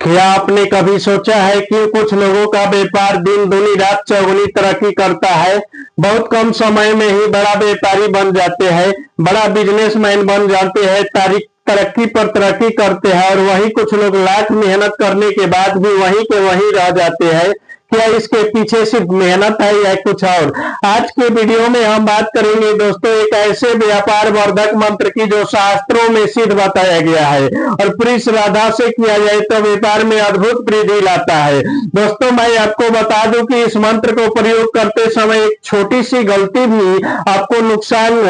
क्या आपने कभी सोचा है कि कुछ लोगों का व्यापार दिन दूनी रात चौगुनी तरक्की करता है। बहुत कम समय में ही बड़ा व्यापारी बन जाते हैं, बड़ा बिजनेसमैन बन जाते हैं, तारीख तरक्की पर तरक्की करते हैं। और वहीं कुछ लोग लाख मेहनत करने के बाद भी वहीं के वहीं रह जाते हैं। क्या इसके पीछे सिर्फ मेहनत है या कुछ और? आज के वीडियो में हम बात करेंगे दोस्तों एक ऐसे व्यापार वर्धक मंत्र की जो शास्त्रों में सिद्ध बताया गया है और पूरी श्रद्धा से किया जाए तो व्यापार में अद्भुत वृद्धि लाता है। दोस्तों मैं आपको बता दूं कि इस मंत्र को प्रयोग करते समय एक छोटी सी गलती भी आपको नुकसान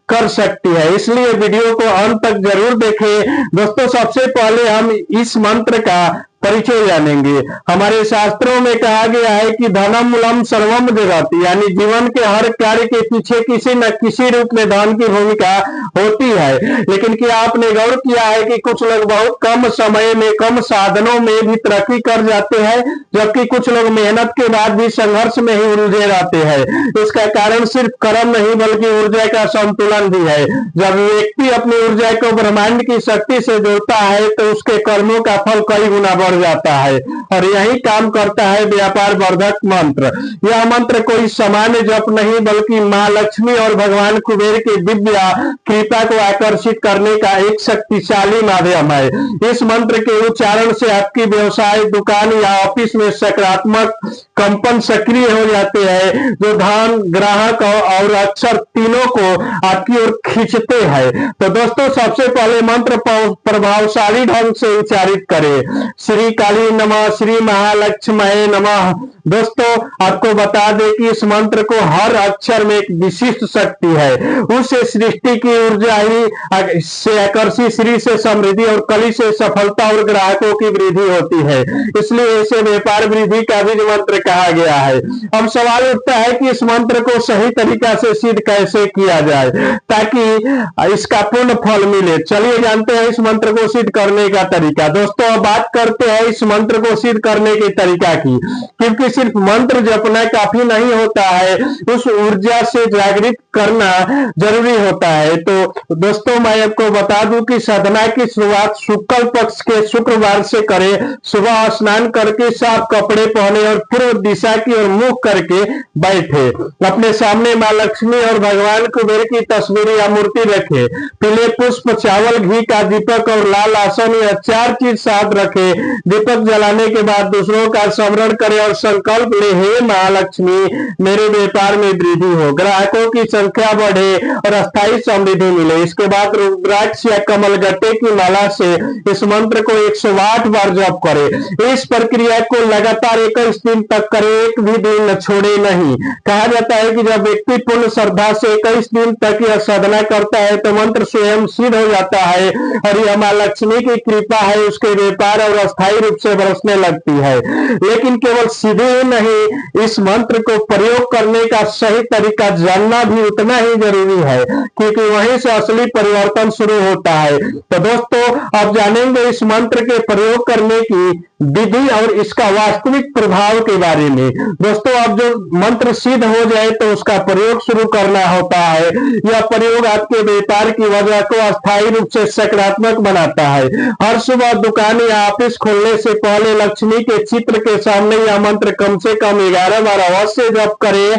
कर सकती है, इसलिए वीडियो को अंत तक जरूर देखें। दोस्तों सबसे पहले हम इस मंत्र का परिचय जानेंगे। हमारे शास्त्रों में कहा गया है कि धनम मूलम सर्वम जगत, यानी जीवन के हर कार्य के पीछे किसी न किसी रूप में धन की भूमिका होती है। लेकिन क्या आपने गौर किया है कि कुछ लोग बहुत कम समय में कम साधनों में भी तरक्की कर जाते हैं, जबकि कुछ लोग मेहनत के बाद भी संघर्ष में ही उलझे रहते हैं। इसका कारण सिर्फ कर्म नहीं बल्कि ऊर्जा का संतुलन भी है। जब व्यक्ति अपनी ऊर्जा को ब्रह्मांड की शक्ति से जोड़ता है तो उसके कर्मों का फल कई गुना जाता है और यही काम करता है व्यापार वर्धक मंत्र। यह मंत्र कोई सामान्य जप नहीं बल्कि मां लक्ष्मी और भगवान कुबेर की दिव्य कृपा को आकर्षित करने का एक शक्तिशाली माध्यम है। इस मंत्र के उच्चारण से आपकी व्यवसाय, दुकान या ऑफिस में सकारात्मक कंपन सक्रिय हो जाते हैं जो धन, ग्राहक और अक्षर तीनों को आपकी ओर खींचते हैं। तो दोस्तों सबसे पहले मंत्र प्रभावशाली ढंग से उच्चारित करें। श्री काली नमः, श्री महालक्ष्मी नमः। दोस्तों आपको बता दें कि इस मंत्र को हर अक्षर में एक विशिष्ट शक्ति है। उसे सृष्टि की ऊर्जा ही से आकर्षित, श्री से समृद्धि और कली से सफलता और ग्राहकों की वृद्धि होती है, इसलिए इसे व्यापार वृद्धि का बीज मंत्र कहा गया है। अब सवाल उठता है कि इस मंत्र को सही तरीका से सिद्ध कैसे किया जाए ताकि इसका पूर्ण फल मिले। चलिए जानते हैं इस मंत्र को सिद्ध करने का तरीका। दोस्तों अब बात करते हैं इस मंत्र को सिद्ध करने के तरीका की, क्योंकि सिर्फ मंत्र जपना काफी नहीं होता है, उस ऊर्जा से जागृत करना जरूरी होता है। तो दोस्तों मैं आपको बता दूं कि साधना की शुरुआत शुक्ल पक्ष के शुक्रवार से करें। सुबह स्नान करके साफ कपड़े पहने और पूर्व दिशा की ओर मुख करके बैठे। अपने सामने मां लक्ष्मी और भगवान कुबेर की तस्वीर या मूर्ति रखे। पीले पुष्प, चावल, घी का दीपक और लाल आसन या 4 चीज साथ रखे। दीपक जलाने के बाद दूसरों का स्मरण करें और संकल्प ले, हे महालक्ष्मी मेरे व्यापार में वृद्धि हो, ग्राहकों की संख्या बढ़े और अस्थायी समृद्धि मिले। इसके बाद रुद्राक्ष या कमलगट्टे की माला से इस मंत्र को 108 बार जप करें। इस प्रक्रिया को लगातार 21 दिन तक करें, एक भी दिन छोड़े नहीं। कहा जाता है कि जब व्यक्ति पूर्ण श्रद्धा से 21 दिन तक यह साधना करता है तो मंत्र स्वयं सिद्ध हो जाता है और यह मां लक्ष्मी की कृपा है उसके व्यापार और अस्थायी रूप से बरसने लगती है। लेकिन केवल सीधे ही नहीं, इस मंत्र को प्रयोग करने का सही तरीका जानना भी उतना ही जरूरी है, क्योंकि वहीं से असली परिवर्तन शुरू होता है। तो दोस्तों अब जानेंगे इस मंत्र के प्रयोग करने की विधि और इसका वास्तविक प्रभाव के बारे में। दोस्तों अब जो मंत्र सिद्ध हो जाए तो उसका प्रयोग शुरू करना होता है। यह प्रयोग आपके व्यापार की वजह को अस्थायी रूप से सकारात्मक बनाता है। हर सुबह दुकान या ऑफिस खोलने से पहले लक्ष्मी के चित्र के सामने यह मंत्र कम से कम 11 बार अवश्य जप करें।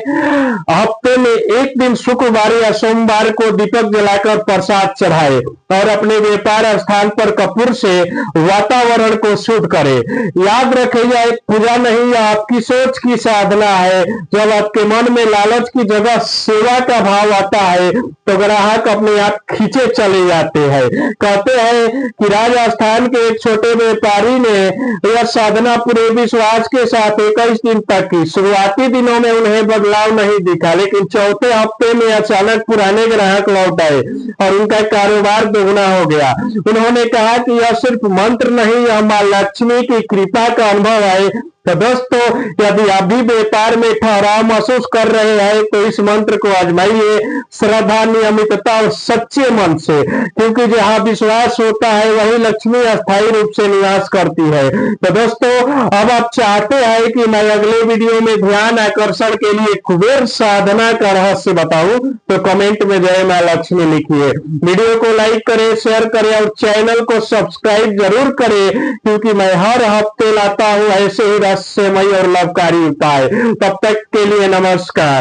हफ्ते में एक दिन शुक्रवार या सोमवार को दीपक जलाकर प्रसाद चढ़ाए और अपने व्यापार स्थान पर कपूर से वातावरण को शुद्ध करें। याद रखिए पूजा नहीं, यह आपकी सोच की साधना है। जब आपके मन में लालच की जगह सेवा का भाव आता है तो ग्राहक अपने आप खींचे चले जाते हैं। कहते हैं कि राजस्थान के एक छोटे व्यापारी ने यह साधना पूरे विश्वास के साथ 21 दिन तक की। शुरुआती दिनों में उन्हें बदलाव नहीं दिखा, लेकिन चौथे हफ्ते में अचानक पुराने ग्राहक लौट आए और उनका कारोबार दोगुना हो गया। उन्होंने कहा कि यह सिर्फ मंत्र नहीं, यह मां लक्ष्मी की कृपा का अनुभव है तो दोस्तों, यदि आप भी व्यापार में ठहराव महसूस कर रहे हैं तो इस मंत्र को आजमाइए श्रद्धा, नियमितता और सच्चे मन से, क्योंकि जहां विश्वास होता है वही लक्ष्मी अस्थायी रूप से निवास करती है। तो दोस्तों, अब आप चाहते हैं कि मैं अगले वीडियो में ध्यान आकर्षण के लिए कुबेर साधना का रहस्य बताऊं तो कमेंट में जय मां लक्ष्मी लिखिए। वीडियो को लाइक करें, शेयर करें और चैनल को सब्सक्राइब जरूर करें, क्योंकि मैं हर हफ्ते लाता हूं ऐसे ही रहस्यमय और लाभकारी उपाय। तब तक के लिए नमस्कार।